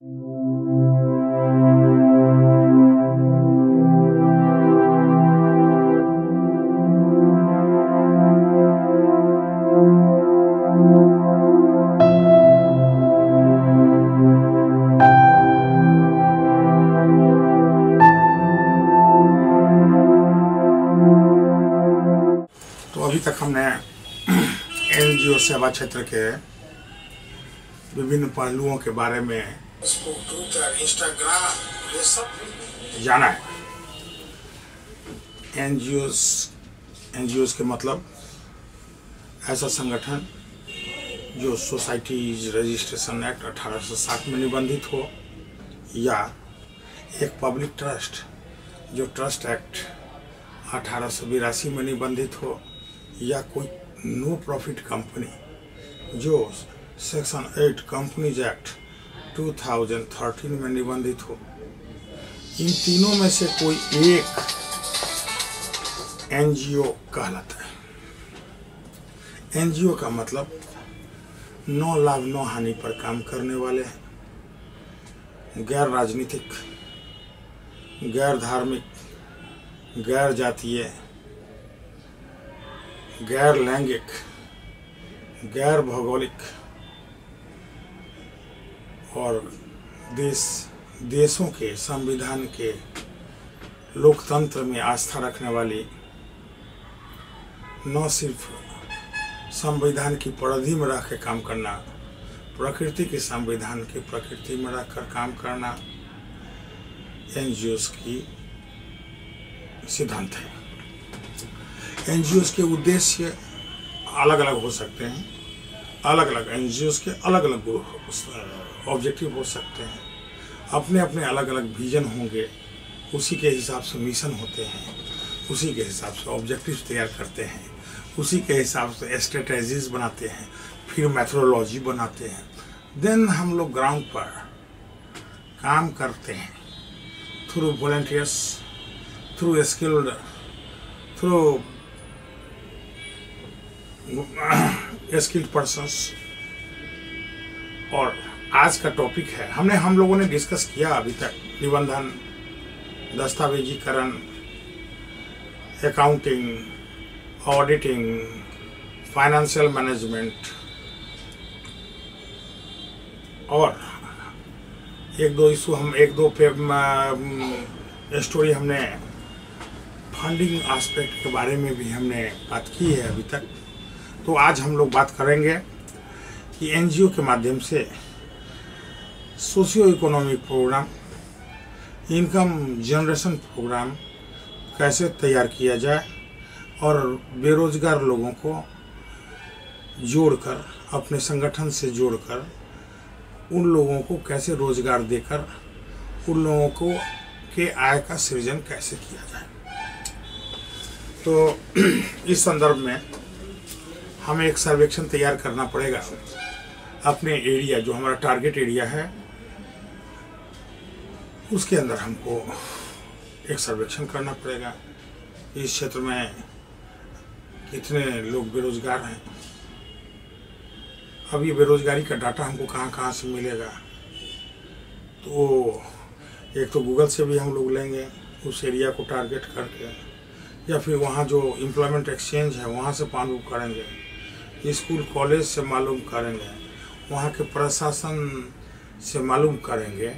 अभी तक हमने एनजीओ सेवा क्षेत्र के विभिन्न पहलुओं के बारे में फेसबुक, ट्विटर, इंस्टाग्राम ये सब जाना है। एनजीओ के मतलब ऐसा संगठन जो सोसाइटीज रजिस्ट्रेशन एक्ट 1860 में निबंधित हो, या एक पब्लिक ट्रस्ट जो ट्रस्ट एक्ट 1882 में निबंधित हो, या कोई नो प्रॉफिट कंपनी जो सेक्शन 8 कंपनीज एक्ट 2013 में निबंधित हो। इन तीनों में से कोई एक एनजीओ कहलाता है। एनजीओ का मतलब नो लाभ नो हानि पर काम करने वाले हैं, गैर राजनीतिक, गैर धार्मिक, गैर जातीय, गैर लैंगिक, गैर भौगोलिक और देशों के संविधान के लोकतंत्र में आस्था रखने वाली, न सिर्फ संविधान की परिधि में रख के काम करना, प्रकृति के संविधान की प्रकृति में रखकर काम करना एनजीओस की सिद्धांत है। एनजीओस के उद्देश्य अलग अलग हो सकते हैं, अलग अलग एनजीओस के अलग अलग ऑब्जेक्टिव हो सकते हैं, अपने अपने अलग अलग विजन होंगे, उसी के हिसाब से मिशन होते हैं, उसी के हिसाब से ऑब्जेक्टिव तैयार करते हैं, उसी के हिसाब से स्ट्रेटजीज बनाते हैं, फिर मेथोडोलॉजी बनाते हैं। देन हम लोग ग्राउंड पर काम करते हैं through volunteers, through skilled, through skilled persons. और आज का टॉपिक है, हम लोगों ने डिस्कस किया अभी तक निबंधन, दस्तावेजीकरण, अकाउंटिंग, ऑडिटिंग, फाइनेंशियल मैनेजमेंट, और एक दो स्टोरी हमने फंडिंग एस्पेक्ट के बारे में भी हमने बात की है अभी तक। तो आज हम लोग बात करेंगे कि एनजीओ के माध्यम से socio economic programme, income generation programme कैसे तैयार किया जाए और बेरोजगार लोगों को जोड़कर, अपने संगठन से जोड़कर उन लोगों को कैसे रोजगार देकर उन लोगों को के आय का सृजन कैसे किया जाए। तो इस संदर्भ में हमें एक सर्वेक्षण तैयार करना पड़ेगा। अपने एरिया, जो हमारा टारगेट एरिया है, उसके अंदर हमको एक सर्वेक्षण करना पड़ेगा। इस क्षेत्र में कितने लोग बेरोजगार हैं। अब ये बेरोजगारी का डाटा हमको कहाँ से मिलेगा? तो एक तो गूगल से भी हम लोग लेंगे उस एरिया को टारगेट करके, या फिर वहाँ जो एम्प्लॉयमेंट एक्सचेंज है वहाँ से मालूम करेंगे, स्कूल कॉलेज से मालूम करेंगे, वहाँ के प्रशासन से मालूम करेंगे,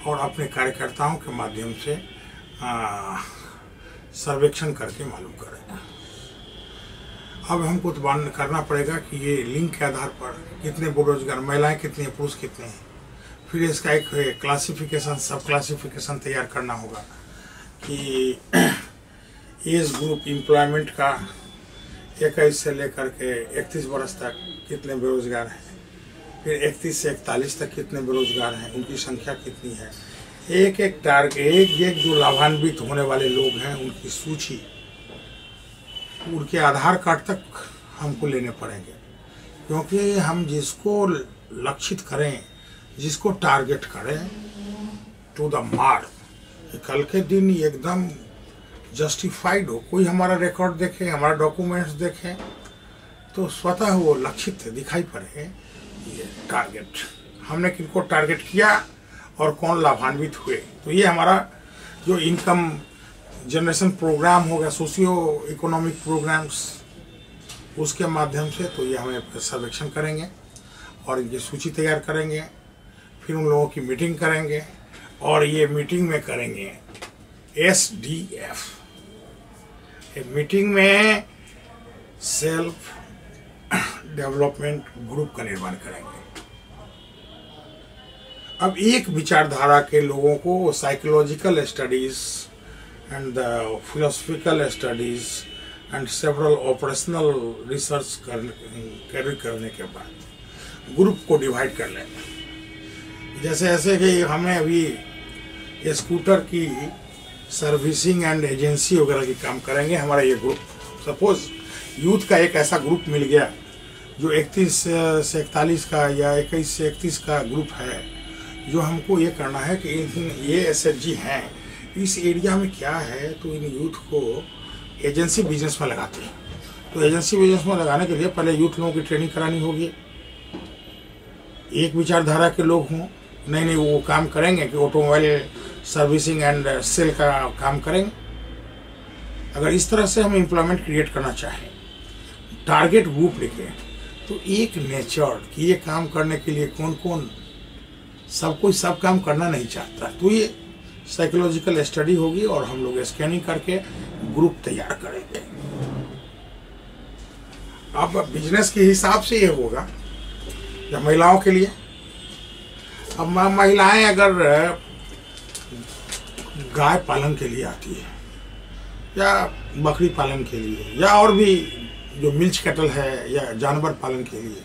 और अपने कार्यकर्ताओं के माध्यम से सर्वेक्षण करके मालूम करेंगे। अब हमको तो करना पड़ेगा कि ये लिंक के आधार पर कितने बेरोजगार महिलाएं कितनी हैं, पुरुष कितने हैं। फिर इसका एक क्लासिफिकेशन, सब क्लासिफिकेशन तैयार करना होगा कि एज ग्रुप एम्प्लॉयमेंट का 21 से लेकर के 31 वर्ष तक कितने बेरोजगार हैं, फिर 31 से 41 तक कितने बेरोजगार हैं, उनकी संख्या कितनी है। एक टारगेट, एक जो लाभान्वित होने वाले लोग हैं उनकी सूची, उनके आधार कार्ड तक हमको लेने पड़ेंगे, क्योंकि हम जिसको लक्षित करें, जिसको टारगेट करें टू द मार्क, कल के दिन एकदम जस्टिफाइड हो, कोई हमारा रिकॉर्ड देखे, हमारा डॉक्यूमेंट्स देखे तो स्वतः वो लक्षित दिखाई पड़े ये टारगेट। हमने किनको टारगेट किया और कौन लाभान्वित हुए। तो ये हमारा जो इनकम जनरेशन प्रोग्राम होगा, सोशियो इकोनॉमिक प्रोग्राम्स, उसके माध्यम से तो ये हमें सर्वेक्षण करेंगे और इनकी सूची तैयार करेंगे, फिर उन लोगों की मीटिंग करेंगे और ये मीटिंग में करेंगे SDF, मीटिंग में सेल्फ डेवलपमेंट ग्रुप का निर्माण करेंगे। अब एक विचारधारा के लोगों को psychological studies and the philosophical studies and several operational research करने के बाद ग्रुप को डिवाइड कर लेंगे। जैसे ऐसे कि हमें अभी स्कूटर की सर्विसिंग एंड एजेंसी वगैरह की काम करेंगे हमारा ये ग्रुप। सपोज यूथ का एक ऐसा ग्रुप मिल गया जो 31 से 41 का या 21 से 31 का ग्रुप है, जो हमको ये करना है कि ये SHG हैं, इस एरिया में क्या है, तो इन यूथ को एजेंसी बिजनेस में लगाते हैं। तो एजेंसी बिजनेस में लगाने के लिए पहले यूथ लोगों की ट्रेनिंग करानी होगी। एक विचारधारा के लोग हों, नहीं वो काम करेंगे कि ऑटोमोबाइल सर्विसिंग एंड सेल का काम करेंगे। अगर इस तरह से हम एम्प्लॉयमेंट क्रिएट करना चाहें, टारगेट ग्रुप लिखें, तो एक नेचर कि ये काम करने के लिए कौन कौन, सब कोई सब काम करना नहीं चाहता, तो ये साइकोलॉजिकल स्टडी होगी और हम लोग स्कैनिंग करके ग्रुप तैयार करेंगे। अब बिजनेस के हिसाब से ये होगा या महिलाओं के लिए। अब महिलाएं अगर गाय पालन के लिए आती है या बकरी पालन के लिए या और भी जो मिल्च कैटल है या जानवर पालन के लिए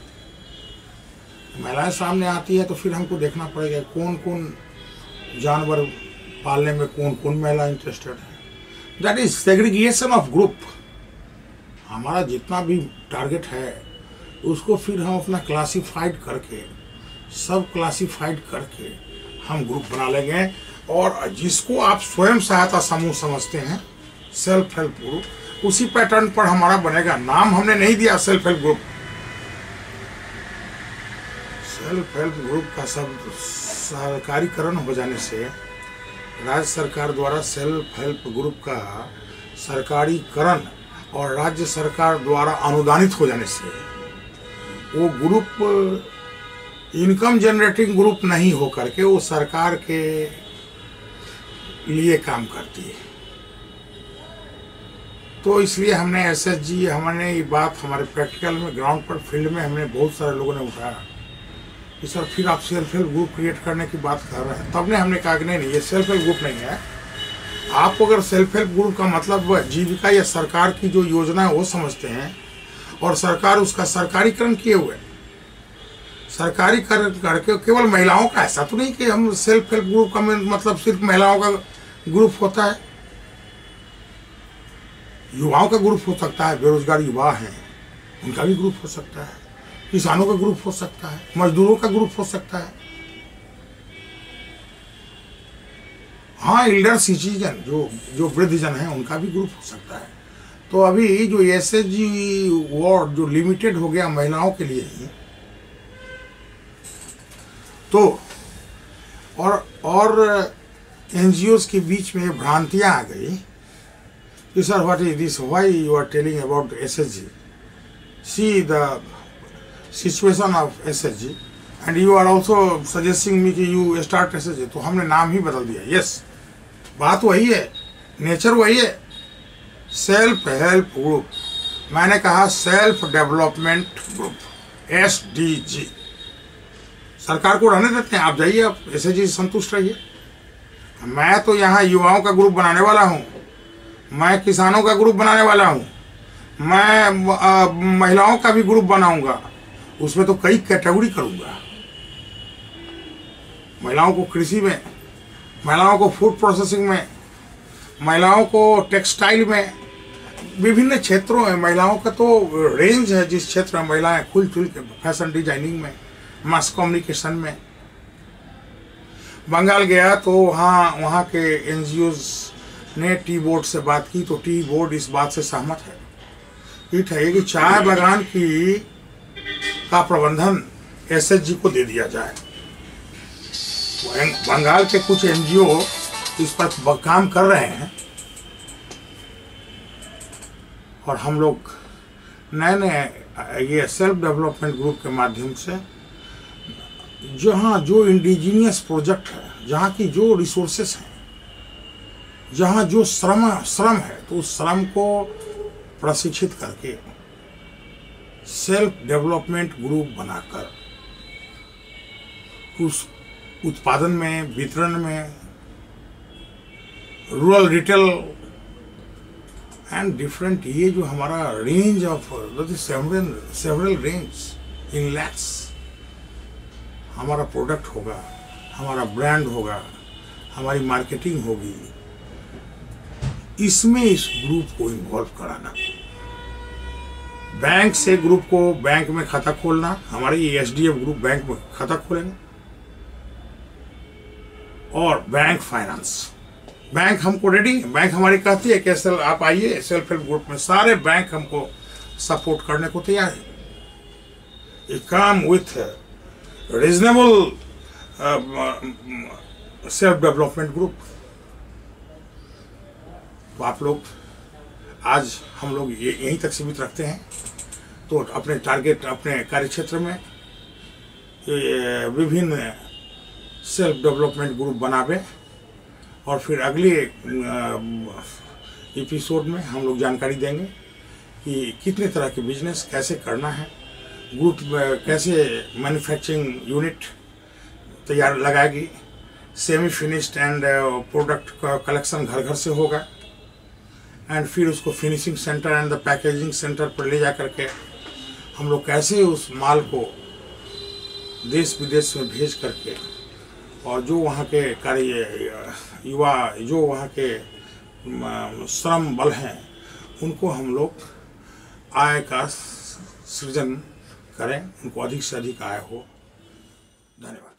महिलाएं सामने आती है, तो फिर हमको देखना पड़ेगा कौन कौन जानवर पालने में कौन कौन महिला इंटरेस्टेड है। That is segregation of group. हमारा जितना भी टारगेट है उसको फिर हम अपना क्लासिफाइड करके, सब क्लासिफाइड करके हम ग्रुप बना लेंगे। और जिसको आप स्वयं सहायता समूह समझते हैं, सेल्फ हेल्प ग्रुप, उसी पैटर्न पर हमारा बनेगा। नाम हमने नहीं दिया self help group. Self help group का सब सरकारीकरण हो जाने से, राज्य सरकार द्वारा सेल्फ हेल्प ग्रुप का सरकारीकरण और राज्य सरकार द्वारा अनुदानित हो जाने से वो ग्रुप इनकम जनरेटिंग ग्रुप नहीं हो करके वो सरकार के लिए काम करती है। तो इसलिए हमने SHG, हमने ये बात हमारे प्रैक्टिकल में, ग्राउंड पर, फील्ड में हमने बहुत सारे लोगों ने उठाया कि सर फिर आप सेल्फ हेल्प ग्रुप क्रिएट करने की बात कर रहे हैं। तब ने हमने कहा कि नहीं, ये सेल्फ हेल्प ग्रुप नहीं है। आप अगर सेल्फ हेल्प ग्रुप का मतलब जीविका या सरकार की जो योजना है वो समझते हैं और सरकार उसका सरकारीकरण किए हुए, सरकारीकरण करके केवल महिलाओं का, ऐसा तो नहीं कि हम सेल्फ हेल्प ग्रुप का मतलब सिर्फ महिलाओं का ग्रुप होता है। युवाओं का ग्रुप हो सकता है, बेरोजगार युवा हैं उनका भी ग्रुप हो सकता है, किसानों का ग्रुप हो सकता है, मजदूरों का ग्रुप हो सकता है, हाँ एल्डर सिटीजन जो वृद्धजन हैं उनका भी ग्रुप हो सकता है। तो अभी जो SHG वार्ड जो लिमिटेड हो गया महिलाओं के लिए ही, तो और NGOs के बीच में भ्रांतियां आ गई कि sir what is this, why you are telling about SHG, see the situation of SHG and you are also suggesting me कि यू स्टार्ट SHG। तो हमने नाम ही बदल दिया। यस, बात वही है, नेचर वही है, सेल्फ हेल्प ग्रुप। मैंने कहा सेल्फ डेवलपमेंट ग्रुप, SDG। सरकार को रहने देते हैं, आप जाइए, आप SHG से संतुष्ट रहिए। मैं तो यहाँ युवाओं का ग्रुप बनाने वाला हूँ, मैं किसानों का ग्रुप बनाने वाला हूँ, मैं महिलाओं का भी ग्रुप बनाऊंगा। उसमें तो कई कैटेगरी करूंगा, महिलाओं को कृषि में, महिलाओं को फूड प्रोसेसिंग में, महिलाओं को टेक्सटाइल में, विभिन्न क्षेत्रों में महिलाओं का तो रेंज है। जिस क्षेत्र में महिलाएं खुल चुल के, फैशन डिजाइनिंग में, मास कम्युनिकेशन में। बंगाल गया तो वहाँ के NGOs ने टी बोर्ड से बात की, तो टी बोर्ड इस बात से सहमत है कि चाय बागान का प्रबंधन SHG को दे दिया जाए। बंगाल के कुछ एनजीओ इस पर काम कर रहे हैं और हम लोग नए नए ये सेल्फ डेवलपमेंट ग्रुप के माध्यम से जहाँ जो इंडिजीनियस प्रोजेक्ट है, जहाँ की जो रिसोर्सेस हैं, जहाँ जो श्रम है, तो उस श्रम को प्रशिक्षित करके सेल्फ डेवलपमेंट ग्रुप बनाकर उस उत्पादन में, वितरण में, रूरल रिटेल एंड डिफरेंट, ये जो हमारा रेंज ऑफ सेवरल रेंज इन लैक्स हमारा प्रोडक्ट होगा, हमारा ब्रांड होगा, हमारी मार्केटिंग होगी, इसमें इस ग्रुप को इन्वॉल्व कराना। बैंक से ग्रुप को बैंक में खाता खोलना, हमारे ये एसडीएफ ग्रुप बैंक में खाता खोलेंगे, और बैंक फाइनेंस, बैंक हमको रेडी, बैंक हमारी कहती है कि आप आइए सेल्फ हेल्प ग्रुप में, सारे बैंक हमको सपोर्ट करने को तैयार है। ये काम with reasonable self development group. तो आप लोग आज हम लोग यहीं तक सीमित रखते हैं। तो अपने टारगेट, अपने कार्यक्षेत्र में विभिन्न सेल्फ डेवलपमेंट ग्रुप बनावे और फिर अगले एपिसोड में हम लोग जानकारी देंगे कि कितने तरह के बिजनेस कैसे करना है, ग्रुप कैसे मैन्युफैक्चरिंग यूनिट तैयार लगाएगी, सेमी फिनिश्ड एंड प्रोडक्ट का कलेक्शन घर घर से होगा, एंड फिर उसको finishing centre and the packaging centre पर ले जा करके हम लोग कैसे उस माल को देश विदेश में भेज करके, और जो वहाँ के कार्य युवा, जो वहाँ के श्रम बल हैं, उनको हम लोग आय का सृजन करें, उनको अधिक से अधिक आय हो। धन्यवाद।